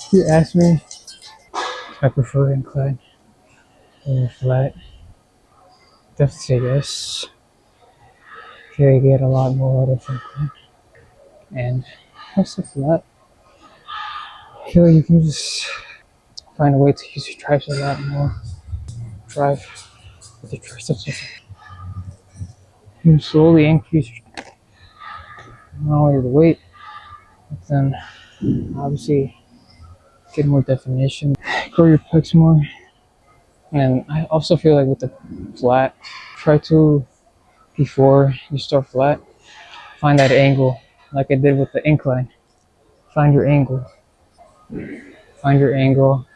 If you ask me if I prefer incline or flat, definitely say yes. I feel like you get a lot more out of incline. And also flat, I feel like you can just find a way to use your triceps a lot more. Drive with your triceps. You slowly increase not only the weight, but then obviously get more definition, grow your pecs more. And I also feel like with the flat, try to, before you start flat, find that angle like I did with the incline. Find your angle. Find your angle.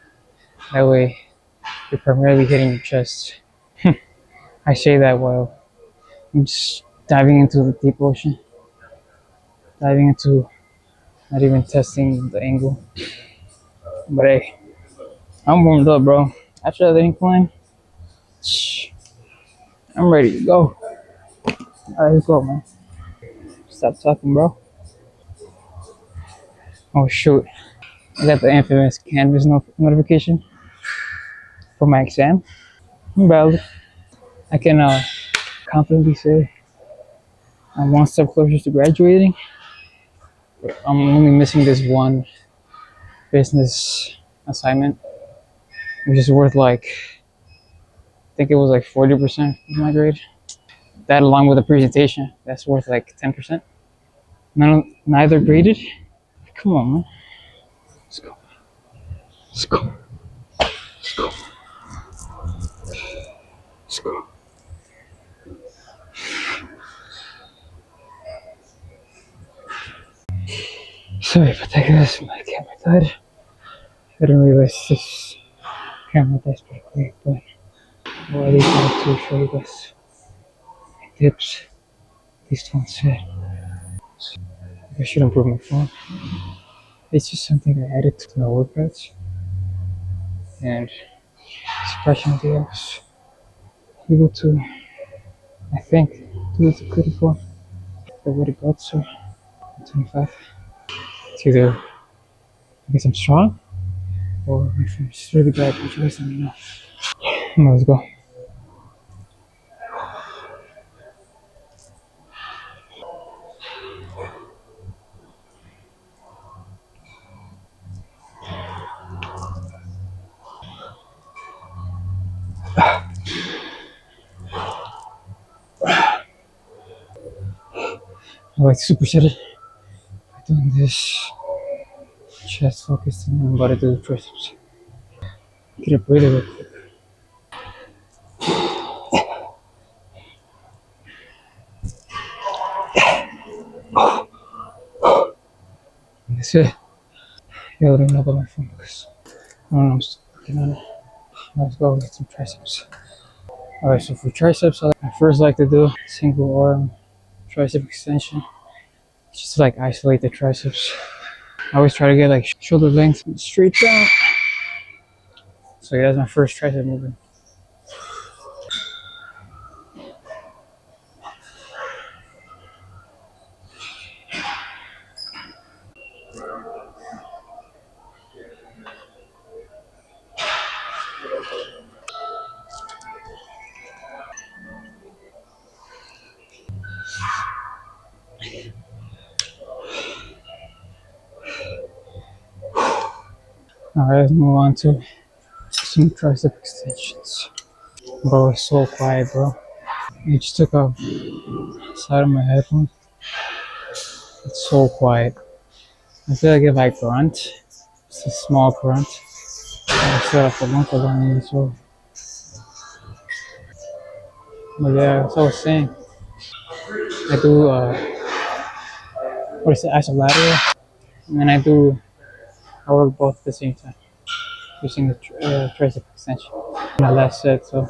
That way you're primarily hitting your chest. I say that while I'm just diving into the deep ocean, diving into not even testing the angle. But hey, I'm warmed up, bro. After the incline, I'm ready to go. Alright, let's go, man. Stop talking, bro. Oh shoot, I got the infamous Canvas notification for my exam. I'm valid. I can confidently say I'm one step closer to graduating. I'm only missing this one business assignment, which is worth like, I think it was like 40% of my grade. That along with a presentation, that's worth like 10%. Neither graded. Come on, man. Let's go. Let's go. Let's go. Let's go. Sorry about that, guys. My camera died. I didn't realize this camera dies pretty quick, but well, at least I have to show you guys tips. At least one set. I should improve my phone. It's just something I added to my workouts, and surprisingly, I was able to, I think, do it pretty well. I already got so 25. It's either I guess I'm strong or if I'm just really bad, you guys let me know. Let's go. I like to superset it by doing this chest focus and then I'm about to do the triceps. Get a breather real quick. And that's it. Yeah, I don't know about my phone because I don't know, I'm still working on it. Let's go get some triceps. Alright, so for triceps, I first like to do single arm tricep extension. Just to like isolate the triceps. I always try to get like shoulder length straight down. So yeah, that's my first tricep movement. Alright, let's move on to some tricep extensions. Bro, it's so quiet, bro. I just took off the side of my headphones. It's so quiet. I feel like if I grunt, it's a small grunt. I set up a month ago and so. But yeah, as I was saying, I do what is it, isolateral, and then I work both at the same time using the tricep extension. My last set, so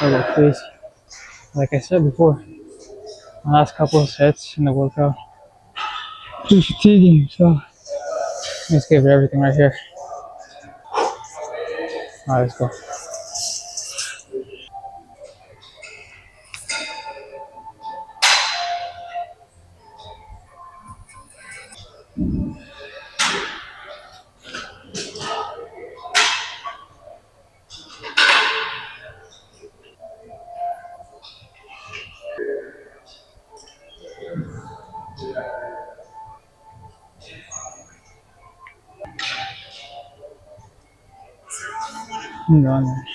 I go crazy. Like I said before, my last couple of sets in the workout, pretty fatiguing. So let's give it everything right here. Alright, let's go. I'm done.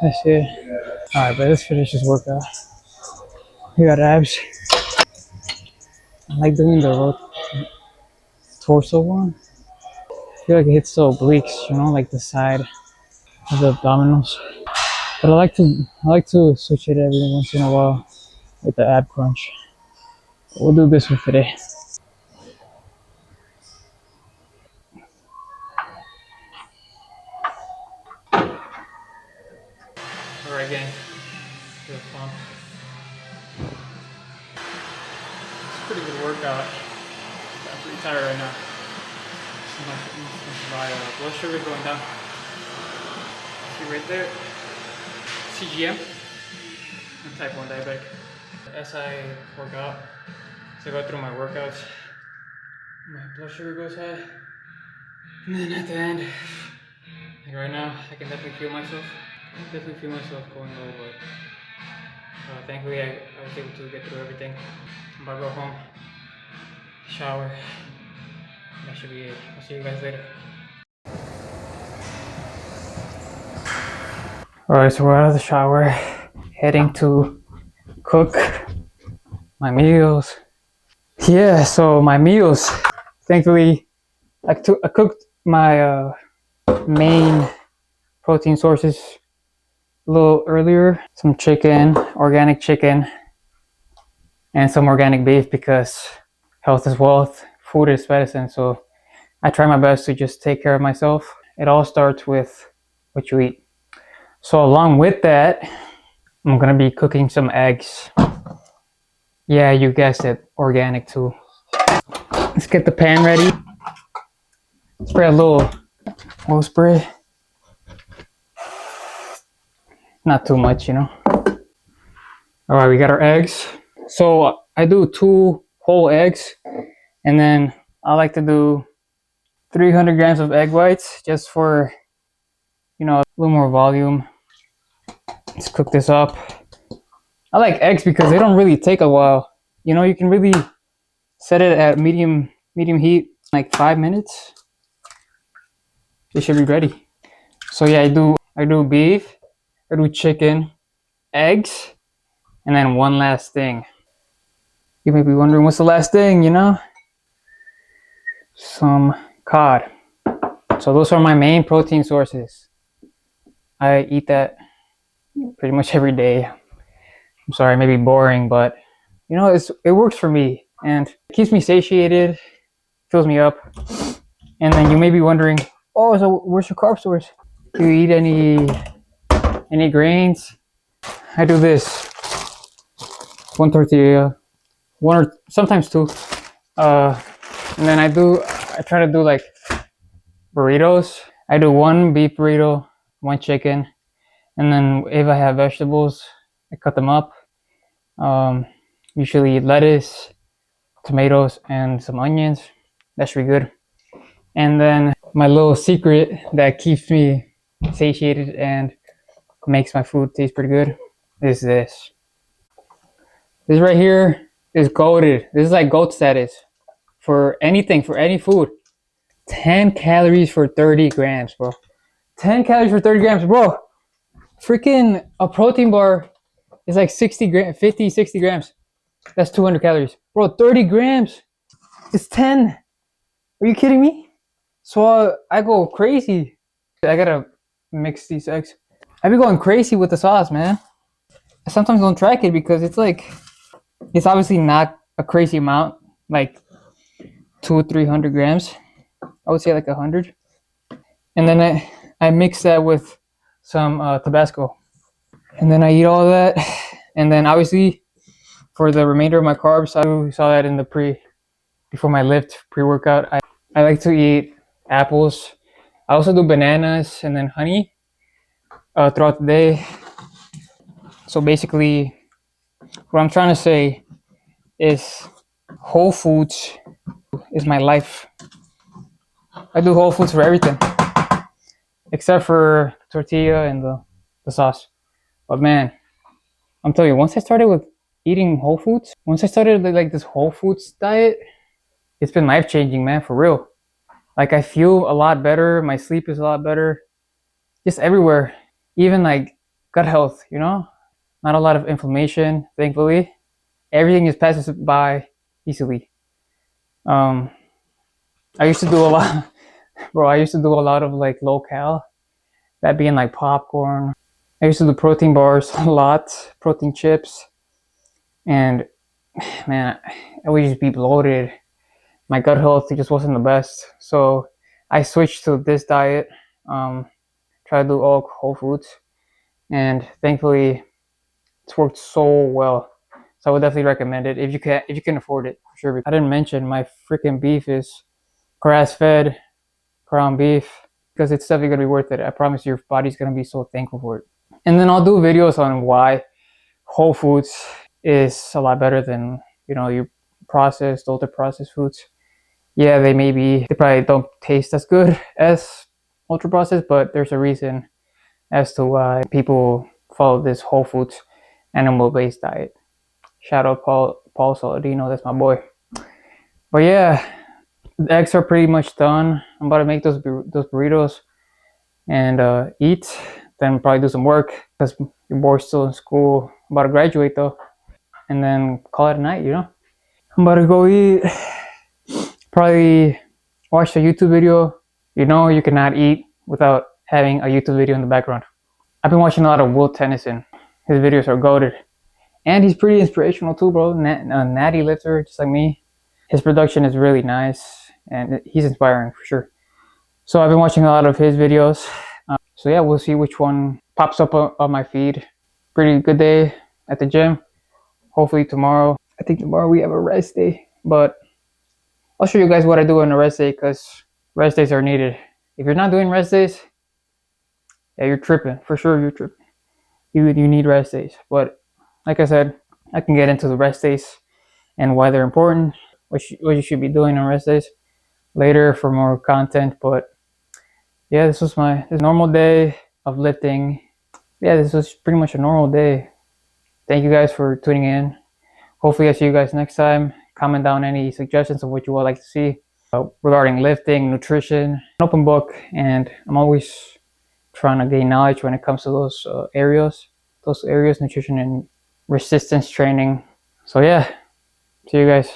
That's it. Alright, but let's finish this workout. We got abs. I like doing the torso one. I feel like it hits the obliques, you know, like the side of the abdominals. But I like to switch it every once in a while with the ab crunch. We'll do this one today. Alright gang, good fun. It's a pretty good workout. I'm pretty tired right now. My blood sugar is going down. See right there? CGM. I'm type 1 diabetic. As I work out, as I go through my workouts, my blood sugar goes high. And then at the end, like right now, I can definitely feel myself. Going low, but thankfully I was able to get through everything. I'm about to go home, shower. That should be it. I'll see you guys later. Alright, so we're out of the shower, heading to cook my meals. Yeah, so my meals. Thankfully, I cooked my main protein sources a little earlier. Some chicken, organic chicken, and some organic beef because health is wealth, food is medicine. So I try my best to just take care of myself. It all starts with what you eat. So along with that, I'm gonna be cooking some eggs. Yeah, you guessed it, organic too. Let's get the pan ready. Spray a little spray. Not too much, you know. All right, we got our eggs. So I do 2 whole eggs, and then I like to do 300 grams of egg whites just for, you know, a little more volume. Let's cook this up. I like eggs because they don't really take a while. You know, you can really set it at medium heat, like 5 minutes. They should be ready. So yeah, I do beef, I do chicken, eggs, and then one last thing. You may be wondering what's the last thing, you know? Some cod. So those are my main protein sources. I eat that pretty much every day. I'm sorry, it may be boring, but you know, it works for me and it keeps me satiated, fills me up. And then you may be wondering, oh, so where's your carb source? Do you eat any grains? I do this. 1 tortilla, 1 or sometimes 2. And then I try to do like burritos. I do 1 beef burrito, 1 chicken, and then if I have vegetables, I cut them up. Usually lettuce, tomatoes, and some onions. That should be good. And then my little secret that keeps me satiated and makes my food taste pretty good is this. This right here is goated. This is like goat status for anything, for any food. 10 calories for 30 grams, bro. 10 calories for 30 grams, bro. Freaking a protein bar is like 50, 60 grams. That's 200 calories. Bro, 30 grams is 10. Are you kidding me? So I go crazy. I gotta mix these eggs. I be going crazy with the sauce, man. I sometimes don't track it because it's obviously not a crazy amount, like 200-300 grams. I would say like 100. And then I mix that with some Tabasco. And then I eat all of that. And then obviously for the remainder of my carbs, I saw that in the before my lift pre-workout, I like to eat apples. I also do bananas and then honey throughout the day. So basically, what I'm trying to say is whole foods is my life. I do whole foods for everything, except for tortilla and the sauce. But man, I'm telling you, once I started with eating whole foods, once I started like this whole foods diet, it's been life changing, man, for real. Like I feel a lot better. My sleep is a lot better. just everywhere, even like gut health, you know, not a lot of inflammation, thankfully. Everything just passes by easily. Um, I used to do a lot, bro. I used to do a lot of like low cal, that being like popcorn. I used to do protein bars a lot, protein chips, and man, I would just be bloated. My gut health just wasn't the best, so I switched to this diet. Um, try to do all whole foods, and thankfully, it's worked so well. So I would definitely recommend it if you can afford it for sure. I didn't mention my freaking beef is grass fed ground beef because it's definitely gonna be worth it. I promise your body's gonna be so thankful for it. And then I'll do videos on why whole foods is a lot better than your processed, ultra processed foods. Yeah, they probably don't taste as good as ultra processed, but there's a reason as to why people follow this whole foods animal based diet. Shout out Paul Saladino, that's my boy. But yeah, the eggs are pretty much done. I'm about to make those burritos and eat. Then probably do some work because your boy's still in school. I'm about to graduate though, and then call it a night. I'm about to go eat. Probably watch a YouTube video. You cannot eat without having a YouTube video in the background. I've been watching a lot of Will Tennyson. His videos are goated. And he's pretty inspirational too, bro. Natty lifter, just like me. His production is really nice, and he's inspiring for sure. So I've been watching a lot of his videos. So yeah, we'll see which one pops up on my feed. Pretty good day at the gym. Hopefully tomorrow. I think tomorrow we have a rest day, but I'll show you guys what I do on a rest day because rest days are needed. If you're not doing rest days, yeah, you're tripping. For sure, you're tripping. You need rest days. But like I said, I can get into the rest days and why they're important, what you should be doing on rest days later for more content. But yeah, this was this normal day of lifting. Yeah, this was pretty much a normal day. Thank you guys for tuning in. Hopefully I see you guys next time. Comment down any suggestions of what you would like to see regarding lifting, nutrition, an open book, and I'm always trying to gain knowledge when it comes to those areas, nutrition and resistance training. So yeah, see you guys.